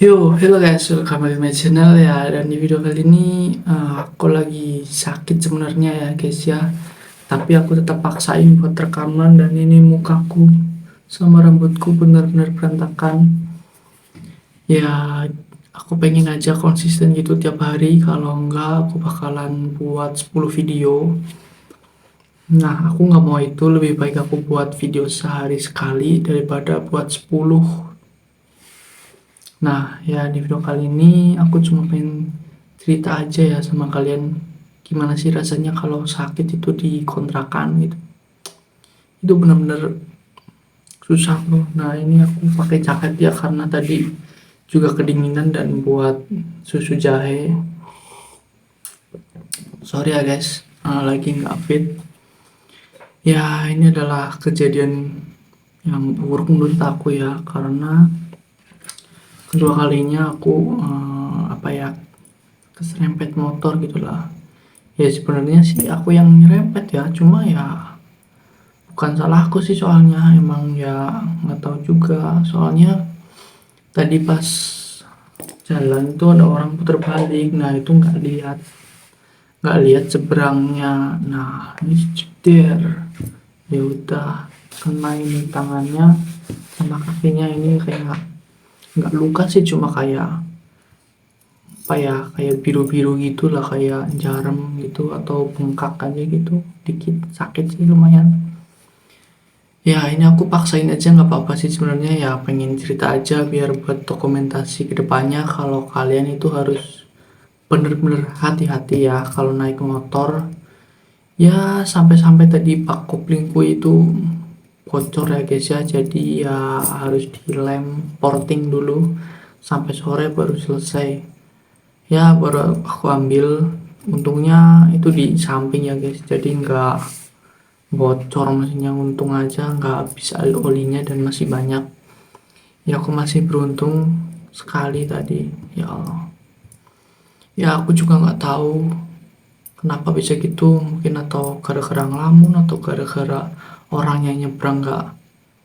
Hello guys, welcome back to my channel ya. Dan di video kali ini aku lagi sakit sebenarnya ya guys ya. Tapi aku tetap paksain buat rekaman dan ini mukaku sama rambutku benar-benar berantakan. Ya, aku pengen aja konsisten gitu tiap hari. Kalau enggak, aku bakalan buat 10 video. Nah, aku nggak mau itu. Lebih baik aku buat video sehari sekali daripada buat 10. Nah, ya di video kali ini aku cuma pengen cerita aja ya sama kalian gimana sih rasanya kalau sakit itu di kontrakan gitu. Itu benar-benar susah bro. Nah, ini aku pakai jaket ya karena tadi juga kedinginan dan buat susu jahe. Sorry ya guys, lagi nggak fit. Ya, ini adalah kejadian yang buruk menurut aku ya karena kedua kalinya aku keserempet motor gitulah. Ya sebenarnya sih aku yang nyerempet ya, cuma ya bukan salahku sih soalnya emang ya nggak tahu juga soalnya tadi pas jalan tuh ada orang putar balik, nah itu nggak lihat seberangnya, nah ini jeder ya udah kena ini tangannya sama kakinya, ini kayak nggak luka sih, cuma kayak kayak biru-biru gitu lah, kayak jarum gitu atau bengkak aja gitu, dikit sakit sih lumayan. Ya ini aku paksain aja nggak apa-apa sih sebenarnya, ya pengen cerita aja biar buat dokumentasi kedepannya kalau kalian itu harus bener-bener hati-hati ya kalau naik motor. Ya sampai-sampai tadi pak koplingku itu bocor ya guys ya, jadi ya harus dilem porting dulu sampai sore baru selesai. Ya baru aku ambil, untungnya itu di samping ya guys, jadi nggak bocor mesinnya, untung aja nggak habis olinya dan masih banyak. Ya aku masih beruntung sekali tadi ya Allah. Ya aku juga nggak tahu kenapa bisa gitu, mungkin atau gara-gara ngelamun atau gara-gara orang yang nyebrang nggak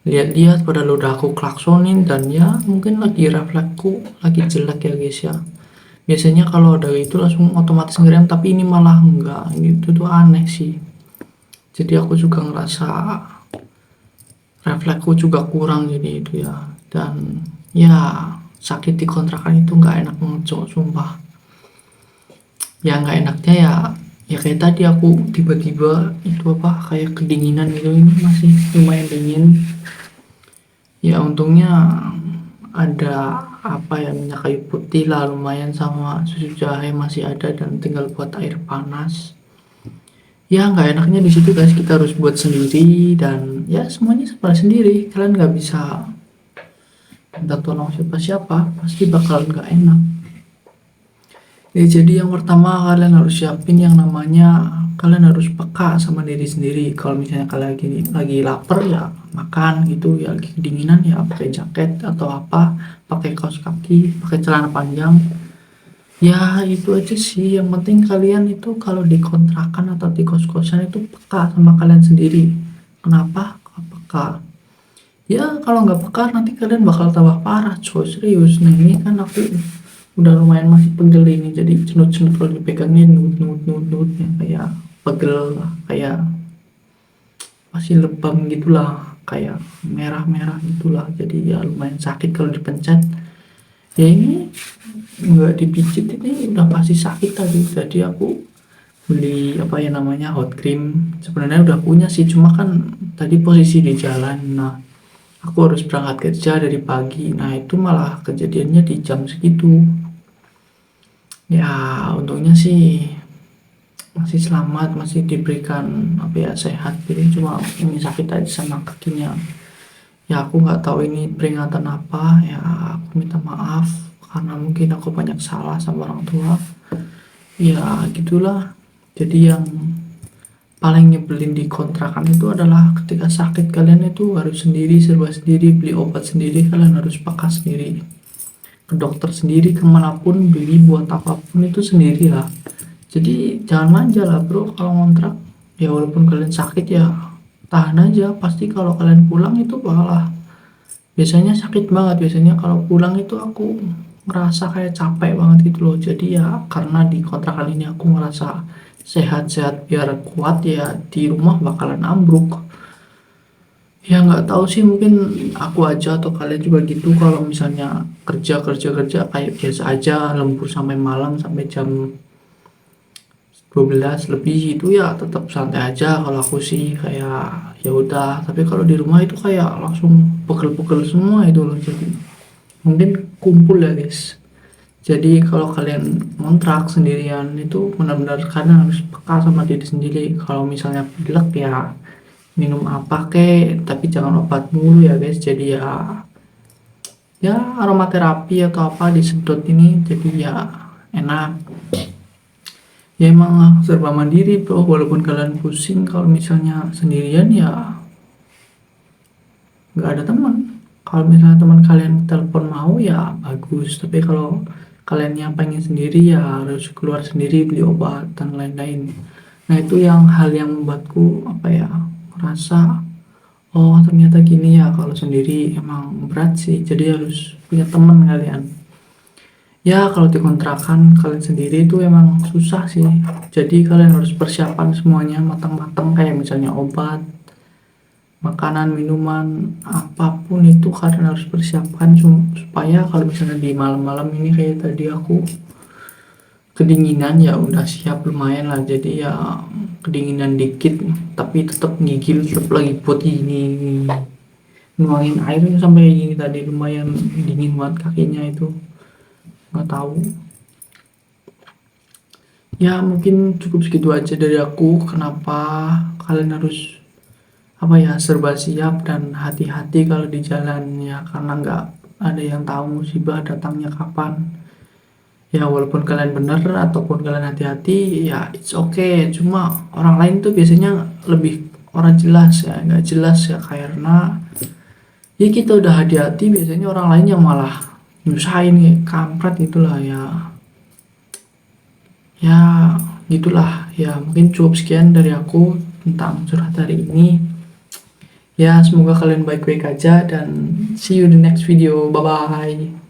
lihat-lihat padahal udah aku klaksonin, dan ya mungkin lagi refleksku lagi jelek ya guys ya. Biasanya kalau ada itu langsung otomatis ngerem, tapi ini malah enggak, itu tuh aneh sih. Jadi aku juga ngerasa refleksku juga kurang jadi itu ya. Dan ya sakit di kontrakan itu nggak enak banget cok, sumpah. Ya nggak enaknya ya kayak tadi aku tiba-tiba itu kayak kedinginan gitu, ini masih lumayan dingin. Ya untungnya ada minyak kayu putih lah lumayan, sama susu jahe masih ada dan tinggal buat air panas. Ya nggak enaknya di situ guys, kita harus buat sendiri dan ya semuanya serba sendiri, kalian nggak bisa minta tolong siapa-siapa, pasti bakal nggak enak. Ya jadi yang pertama kalian harus siapin yang namanya, kalian harus peka sama diri sendiri. Kalau misalnya kalian lagi lapar ya makan gitu, ya lagi kedinginan ya pakai jaket atau apa, pakai kaos kaki, pakai celana panjang. Ya itu aja sih, yang penting kalian itu kalau di kontrakan atau di kos-kosan itu peka sama kalian sendiri. Kenapa peka? Ya kalau nggak peka nanti kalian bakal tambah parah coy, serius. Nah ini kan aku udah lumayan masih pegel ini, jadi cenut-cenut kalau dipegangin nut-nut-nut-nutnya kayak pegel lah, kayak masih lebam gitulah, kayak merah-merah gitulah, jadi ya lumayan sakit kalau dipencet. Ya ini nggak dipijit ini udah pasti sakit tadi. Jadi aku beli hot cream, sebenarnya udah punya sih, cuma kan tadi posisi di jalan, nah aku harus berangkat kerja dari pagi, nah itu malah kejadiannya di jam segitu. Ya untungnya sih masih selamat, masih diberikan sehat, jadi cuma ini sakit aja sama kakinya. Ya aku nggak tahu ini peringatan apa ya, aku minta maaf karena mungkin aku banyak salah sama orang tua. Ya gitulah. Jadi yang paling nyebelin di kontrakan itu adalah ketika sakit kalian itu harus sendiri, serba sendiri, beli obat sendiri, kalian harus pakai sendiri, ke dokter sendiri, kemanapun beli buat apapun itu sendiri lah. Jadi jangan manja lah bro kalau ngontrak. Ya walaupun kalian sakit ya tahan aja, pasti kalau kalian pulang itu malah biasanya sakit banget. Biasanya kalau pulang itu aku ngerasa kayak capek banget gitu loh. Jadi ya karena di kontrakan ini aku ngerasa sehat-sehat biar kuat, ya di rumah bakalan ambruk. Ya nggak tahu sih, mungkin aku aja atau kalian juga gitu. Kalau misalnya kerja kerja kerja kayak biasa aja, lembur sampai malam sampai jam 12 lebih itu ya tetap santai aja. Kalau aku sih kayak ya udah, tapi kalau di rumah itu kayak langsung pegel-pegel semua itu loh. Jadi mungkin kumpul ya guys. Jadi kalau kalian ngontrak sendirian itu benar-benar kalian harus peka sama diri sendiri. Kalau misalnya pilek ya minum apa kek, tapi jangan obat mulu ya guys. Jadi ya aromaterapi atau apa disedot ini, jadi ya enak. Ya emang serba mandiri bro, walaupun kalian pusing kalau misalnya sendirian ya nggak ada teman. Kalau misalnya teman kalian telepon mau ya bagus, tapi kalau kalian yang pengen sendiri ya harus keluar sendiri beli obat dan lain-lain. Nah itu yang hal yang membuatku apa ya, merasa oh ternyata gini ya, kalau sendiri emang berat sih, jadi harus punya teman kalian. Ya kalau dikontrakan kalian sendiri itu emang susah sih. Jadi kalian harus persiapan semuanya matang-matang, kayak misalnya obat, makanan, minuman, apapun itu kalian harus persiapkan supaya kalau misalnya di malam-malam ini kayak tadi aku kedinginan ya udah siap lumayan lah. Jadi ya kedinginan dikit tapi tetap gigil, tetap lagi buat ini nuangin air sampai kayak gini tadi, lumayan dingin banget kakinya itu. Nggak tahu, ya mungkin cukup segitu aja dari aku. Kenapa kalian harus apa ya, serba siap dan hati-hati kalau di jalan ya, karena nggak ada yang tahu musibah datangnya kapan. Ya walaupun kalian bener ataupun kalian hati-hati ya it's okay, cuma orang lain tuh biasanya lebih orang jelas ya, nggak jelas ya, karena ya kita udah hati-hati biasanya orang lain yang malah nyusahin kayak kampret gitulah ya. Ya gitulah ya, mungkin cukup sekian dari aku tentang curhat hari ini. Ya semoga kalian baik-baik aja dan see you di next video, bye bye.